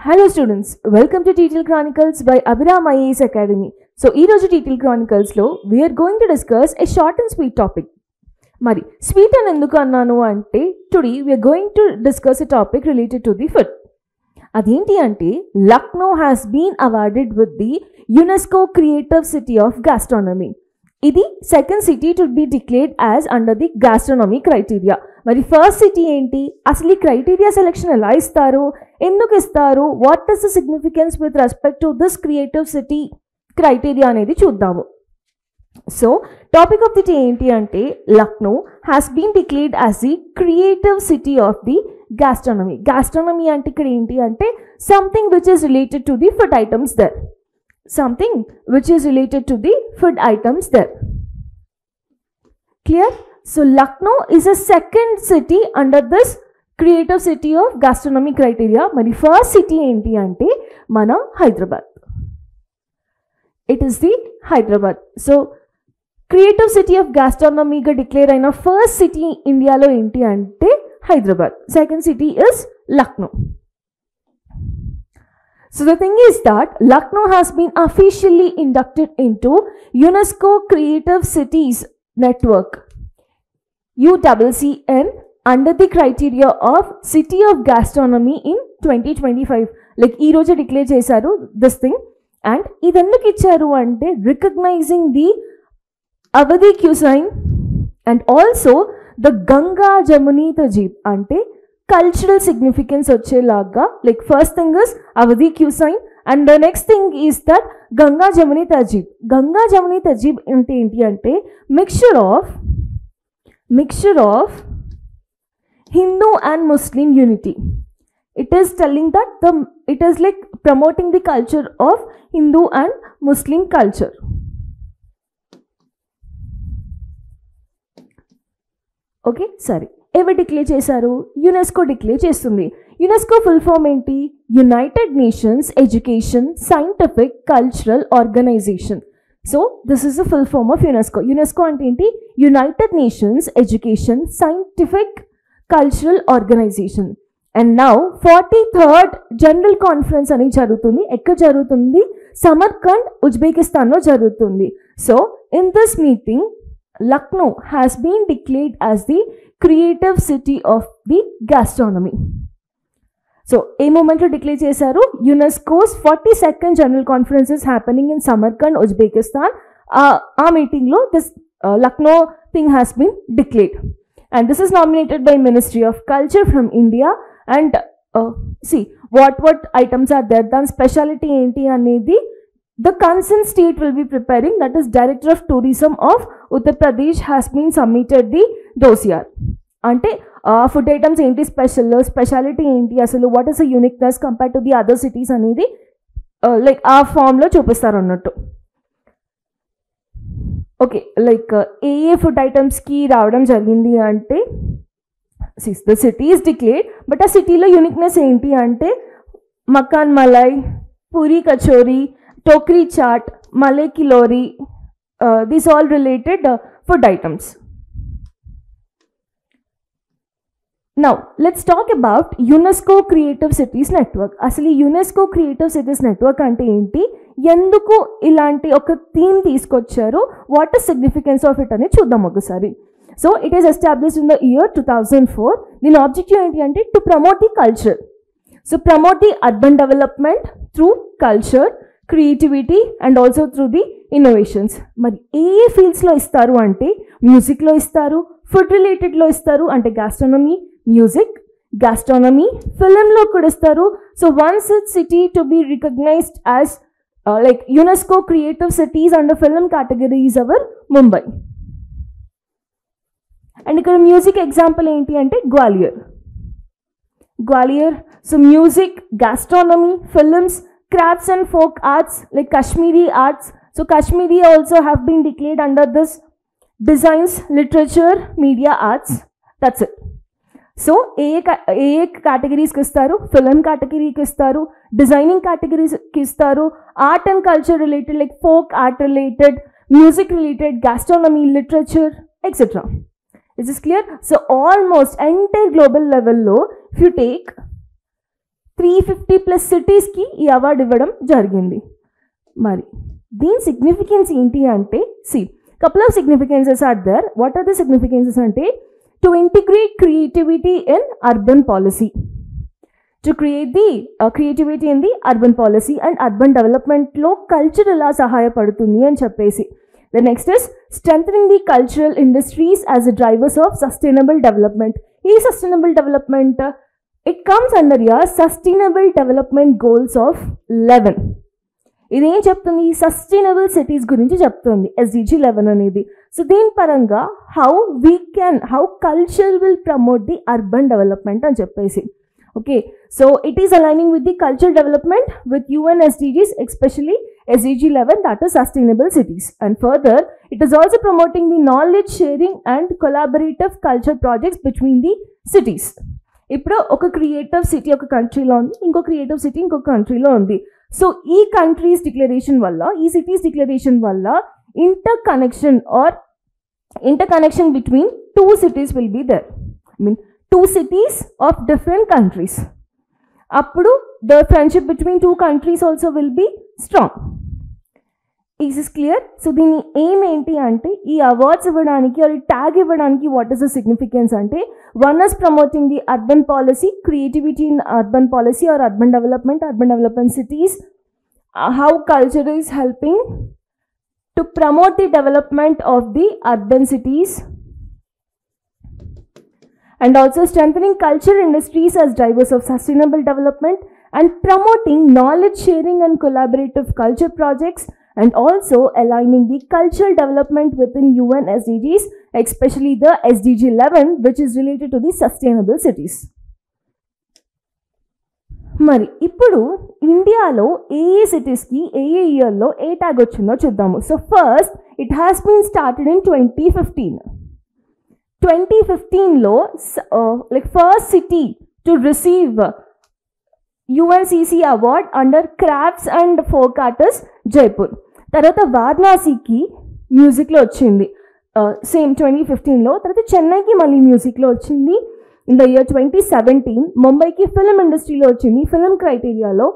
Hello students, welcome to TTL Chronicles by Abhiram IAS Academy. So, ee roju TTL Chronicles lo we are going to discuss a short and sweet topic. Mari sweet అని ఎందుకు అన్నాను అంటే today we are going to discuss a topic related to the food. అదేంటి అంటే Lucknow has been awarded with the UNESCO Creative City of Gastronomy. ఇది second city to be declared as under the gastronomy criteria. మరి first city ఏంటి, అసలు ఈ criteria selection ఎలా ఇస్తారు, ఎందుకు ఇస్తారు, what is the significance with respect to this creative city criteria అనేది చూద్దాము. So topic of the day ఏంటి అంటే Lucknow has been declared as the creative city of the gastronomy. Gastronomy అంటే ఇక్కడ ఏంటి అంటే something which is related to the food items there. Something which is related to the food items there. Clear? So Lucknow is a second city under this creative city of gastronomy criteria. Mari first city enti ante mana Hyderabad. It is the Hyderabad. So creative city of gastronomy ga declare aina first city India lo enti ante Hyderabad. Second city is Lucknow. So the thing is that Lucknow has been officially inducted into UNESCO Creative Cities Network UCCN under the criteria of City of Gastronomy in 2025. Like ee roju declare chesaru this thing, and idanduku icharu ante recognizing the Awadhi cuisine and also the Ganga Jamuni Tajib ante cultural significance వచ్చేలాగా. Like first thing is Awadhi cuisine and the next thing is that Ganga Jamuni tehzeeb. Ganga Jamuni tehzeeb అంటే ఏంటి అంటే mixture of Hindu and Muslim unity. It is telling that it is like promoting the culture of Hindu and Muslim culture. Okay, సరే. ఎవరు declare చేశారు? UNESCO declare చేస్తుంది. UNESCO full form ఏంటి? United Nations education scientific cultural Organization. So this is the full form of UNESCO. UNESCO అంటే ఏంటి? United Nations education scientific cultural organisation. And now 43rd general conference అనేది జరుగుతుంది. ఎక్కడ జరుగుతుంది? Samarkand, ఉజ్బెకిస్తాన్లో జరుగుతుంది. So in this meeting Lucknow has been declared as the creative city of the gastronomy. So a moment lo declare chesaru. UNESCO's 42nd general conference is happening in Samarkand, Uzbekistan. Our meeting lo this Lucknow thing has been declared, and this is nominated by Ministry of Culture from India. And see what items are there, then speciality enti anedi the concerned state will be preparing, that is Director of Tourism of Uttar Pradesh has been submitted the dossier. Ante food items enti speciality enti asalu what is the uniqueness compared to the other cities anedi like ఆ form లో చూపిస్తారు అన్నట్టు. Okay, like a food items కి రావడం జరిగింది అంటే the city is declared, but ఆ సిటీలో యూనిక్నెస్ ఏంటి అంటే makhan malai, puri kachori, tokri chaat, malai gilori, these all related food items. Now let's talk about UNESCO Creative Cities Network. అసలు UNESCO Creative Cities Network అంటే ఏంటి, ఎందుకు ఇలాంటి ఒక థీమ్ తీసుకొచ్చారు, what is significance of it అనేది చూద్దాం ఒకసారి. So it is established in the year 2004. దీని ఆబ్జెక్టివ్ ఏంటి అంటే to promote the culture. So promote the urban development through culture, creativity and also through the innovations. మరి ఏ ఫీల్డ్స్లో ఇస్తారు అంటే మ్యూజిక్లో ఇస్తారు, ఫుడ్ రిలేటెడ్లో ఇస్తారు అంటే గ్యాస్ట్రోనమీ, మ్యూజిక్, గ్యాస్ట్రోనమీ, ఫిలింలో కూడా ఇస్తారు. So one such city to be recognised as like UNESCO creative cities under film category is our Mumbai. And ఇక్కడ మ్యూజిక్ ఎగ్జాంపుల్ ఏంటి అంటే Gwalior. So music, gastronomy, films, crafts and folk arts like Kashmiri arts. So Kashmiri also have been declared under this designs, literature, media arts. That's it. So A categories ki istaru? Film category ki istaru, designing categories ki istaru, art and culture related like folk art related, music related, gastronomy, literature, etc. Is this clear? So almost entire global level lo if you take 350+ సిటీస్కి ఈ award ఇవ్వడం జరిగింది. మరి దీని significance ఏంటి అంటే, couple of significances are there. What are the significances అంటే, to integrate creativity in urban policy, to create the creativity in the urban policy and urban development లో culture ఎలా సహాయపడుతుంది అని చెప్పేసి. The next is strengthening the cultural industries as the drivers of sustainable development. ఈ sustainable development it comes under your sustainable development goals of 11. ఇదేం చెప్తుంది, sustainable cities గురించి చెప్తుంది SDG 11 అనేది. సో దీని పరంగా how culture will promote the urban development అని చెప్పేసి. Okay, so it is aligning with the culture development with UN SDGs, especially SDG 11, that is sustainable cities. And further, it is also promoting the knowledge sharing and collaborative culture projects between the cities. ఇప్పుడు ఒక creative city ఒక కంట్రీలో ఉంది, ఇంకో creative city ఇంకొక కంట్రీలో ఉంది. So ఈ కంట్రీస్ డిక్లరేషన్ వల్ల, ఈ సిటీస్ డిక్లరేషన్ వల్ల inter connection between 2 cities will be there. I mean 2 cities of different countries. అప్పుడు the friendship between 2 countries also will be strong. Is is clear? So దీని aim ఏంటి అంటే, ఈ awards ఇవ్వడానికి or tag ఇవ్వడానికి what is the significance అంటే, one is promoting the urban policy, creativity in urban policy or urban development cities, how culture is helping to promote the development of the urban cities, and also strengthening culture industries as drivers of sustainable development and promoting knowledge sharing and collaborative culture projects, and also aligning the cultural development within UN SDGs, especially the SDG 11, which is related to the sustainable cities. మరి ఇప్పుడు ఇండియాలో ఏ సిటీస్కి ఏ ఇయర్లో ఏ tag వచ్చిందో చూద్దాము. So first it has been started in 2015. 2015లో like first city to receive UNCC award under crafts and folk artists Jaipur. తర్వాత వారణాసికి మ్యూజిక్లో వచ్చింది సేమ్ 2015లో. తర్వాత చెన్నైకి మళ్ళీ మ్యూజిక్లో వచ్చింది ఇన్ ద ఇయర్ 2017. ముంబైకి ఫిల్మ్ ఇండస్ట్రీలో వచ్చింది ఫిల్మ్ క్రైటీరియాలో.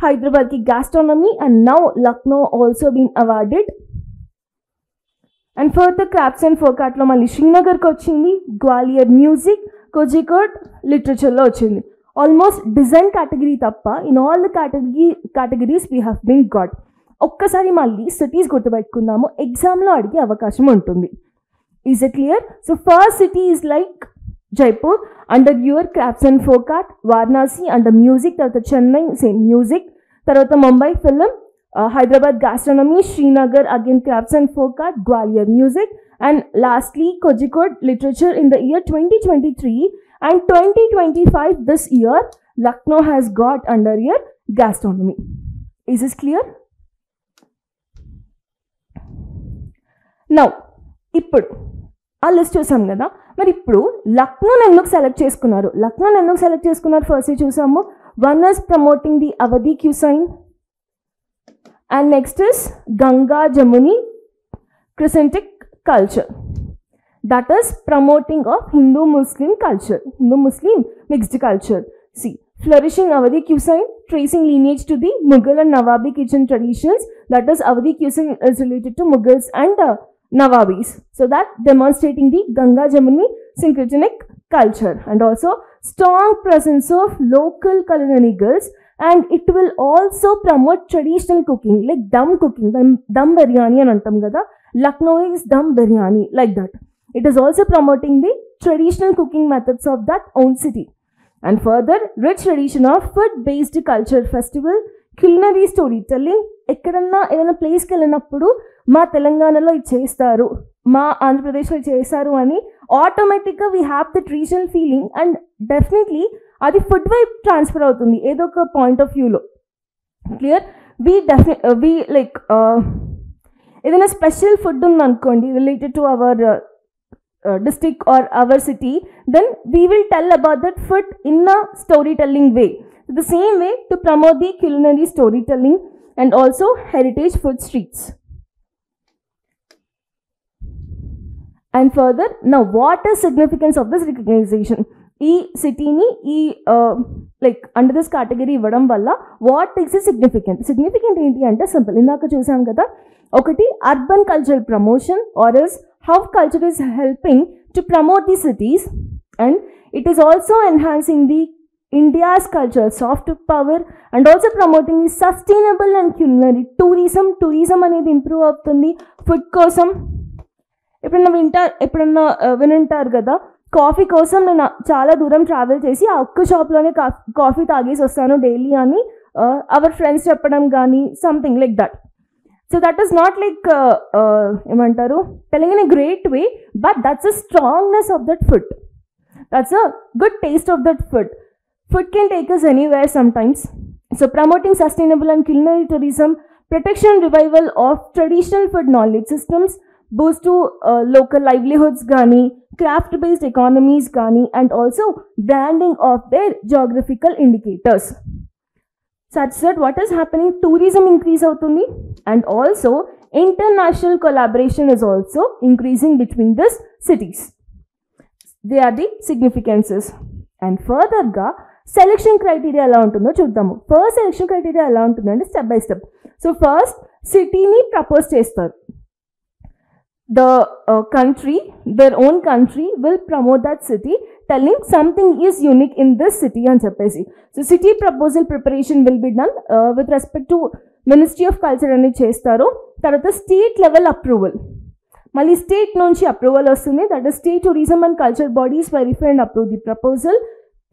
హైదరాబాద్కి gastronomy and now Lucknow also been awarded. And further crafts and folk ఆర్ట్లో మళ్ళీ శ్రీనగర్కి వచ్చింది, గ్వాలియర్ మ్యూజిక్, కోజికోడ్ లిటరేచర్లో వచ్చింది. ఆల్మోస్ట్ డిజైన్ కేటగిరీ తప్ప in all the categories we have been got. ఒక్కసారి మళ్ళీ సిటీస్ గుర్తుపెట్టుకుందాము, ఎగ్జామ్లో అడిగే అవకాశం ఉంటుంది. Is it clear? So first city is like Jaipur under your crafts and folk art, Varanasi under music, తర్వాత చెన్నై సేమ్ మ్యూజిక్, తర్వాత Mumbai film, Hyderabad gastronomy, Srinagar again crafts and folk art, Gwalior music, and lastly Kozhikode literature in the year 2023 and 2025. This year Lucknow has got under year gastronomy. Is this clear? Now ఇప్పుడు ఆ list చూసాం కదా, మరి ఇప్పుడు లక్నోని ఎందుకు select చేసుకున్నారు first చూసాము. One is promoting the Awadhi cuisine, and next is Ganga Jamuni Crescentic culture, that is promoting of Hindu-Muslim culture, Hindu-Muslim mixed culture. See, flourishing Awadhi cuisine, tracing lineage to the Mughal and Nawabi kitchen traditions, that is Awadhi cuisine is related to Mughals and Nawabis, so that demonstrating the Ganga Jamuni syncretic culture, and also strong presence of local culinary girls, and it will also promote traditional cooking like dum cooking, dum biryani అని అంటాం కదా, Lucknow is dum biryani like that. It is also promoting the traditional cooking methods of that own city. And further, rich tradition of food based culture festival, culinary storytelling. ఎక్కడన్నా ఏదైనా ప్లేస్కి వెళ్ళినప్పుడు మా తెలంగాణలో ఇది చేస్తారు, మా ఆంధ్రప్రదేశ్లో ఇది చేస్తారు అని ఆటోమేటిక్గా we have the traditional feeling, and definitely అది ఫుడ్ వైపు ట్రాన్స్ఫర్ అవుతుంది ఏదో ఒక పాయింట్ ఆఫ్ వ్యూలో. క్లియర్? వీ లైక్ ఏదైనా స్పెషల్ ఫుడ్ ఉందనుకోండి related to our district or our city, then we will tell about that food in a storytelling way. The same way to promote the culinary storytelling and also heritage food streets. And further, now what is significance of this recognition? ఈ సిటీని ఈ like under this category ఇవ్వడం వల్ల what is the significant ఏంటి అంటే simple, ఇందాక చూసాం కదా, ఒకటి urban cultural promotion or else how culture is helping to promote the cities, and it is also enhancing the India's cultural soft power and also promoting the sustainable and culinary tourism అనేది improve అవుతుంది food కోసం. ఎప్పుడన్నా వినుంటారు కదా, coffee కోసం నేను చాలా దూరం ట్రావెల్ చేసి ఆ ఒక్క షాప్లోనే కాఫీ తాగేసి వస్తాను డైలీ అని అవర్ ఫ్రెండ్స్ చెప్పడం కానీ something like that. So that is not like ఏమంటారు telling in a great way, but that's a strongness of that food. That's a good taste of that food. Food can take us anywhere sometimes. So promoting sustainable and culinary tourism, protection and revival of traditional food knowledge systems, boost to local livelihoods gani, craft based economies gani, and also branding of their geographical indicators. Such that what is happening, tourism increase avutundi and also international collaboration is also increasing between these cities. They are the significances. And further ga selection criteria ఎలా ఉంటుందో చూద్దాము. First selection criteria ఎలా ఉంటుందంటే step by step. So first సిటీని propose చేస్తారు. The country, their own country will promote that city, telling something is unique in this city అని చెప్పేసి. So city proposal preparation will be done with respect to Ministry of Culture అని చేస్తారు. తర్వాత state level approval, మళ్ళీ state నుంచి approval వస్తుంది. That is state tourism and culture bodies verify and approve the proposal.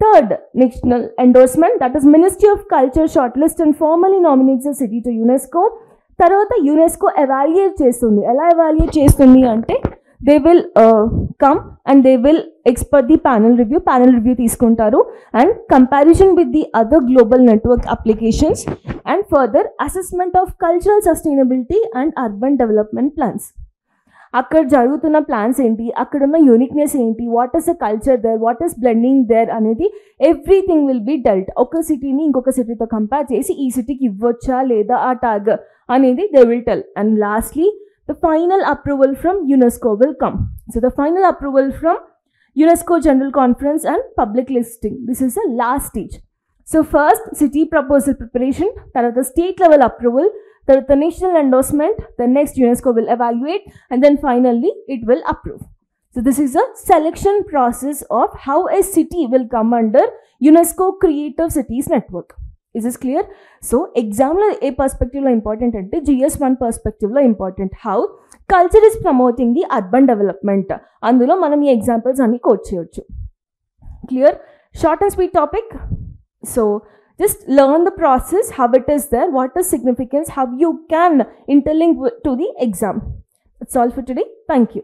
Third, national endorsement, that is ministry of culture short list and formally nominates the city to UNESCO. తర్వాత UNESCO evaluate చేస్తుంది. ఎలా evaluate చేస్తుంది అంటే they will come and they will expert the panel review తీసుకుంటారు and comparison with the other global network applications and further assessment of cultural sustainability and urban development plans. అక్కడ జరుగుతున్న plans ఏంటి, అక్కడున్న uniqueness ఏంటి, what is the culture there, what is blending there అనేది everything will be dealt. ఒక సిటీని ఇంకొక సిటీతో compare చేసి ఈ సిటీకి ఇవ్వచ్చా లేదా ఆ ట్యాగ్ అనేది they will tell. And lastly the final approval from UNESCO will come. So the final approval from UNESCO general conference and public listing, this is the last stage. So first city proposal preparation, తర్వాత state level approval, the national endorsement, the next UNESCO will evaluate, and then finally it will approve. So this is a selection process of how a city will come under UNESCO Creative Cities Network. Is this clear? So exam lo a perspective lo important ante GS1 perspective lo important, how culture is promoting the urban development. Andulo manam ee examples anni quote cheyochu. Clear? Short and sweet topic. So just learn the process, how it is there, what is significance, how you can interlink to the exam. That's all for today. Thank you.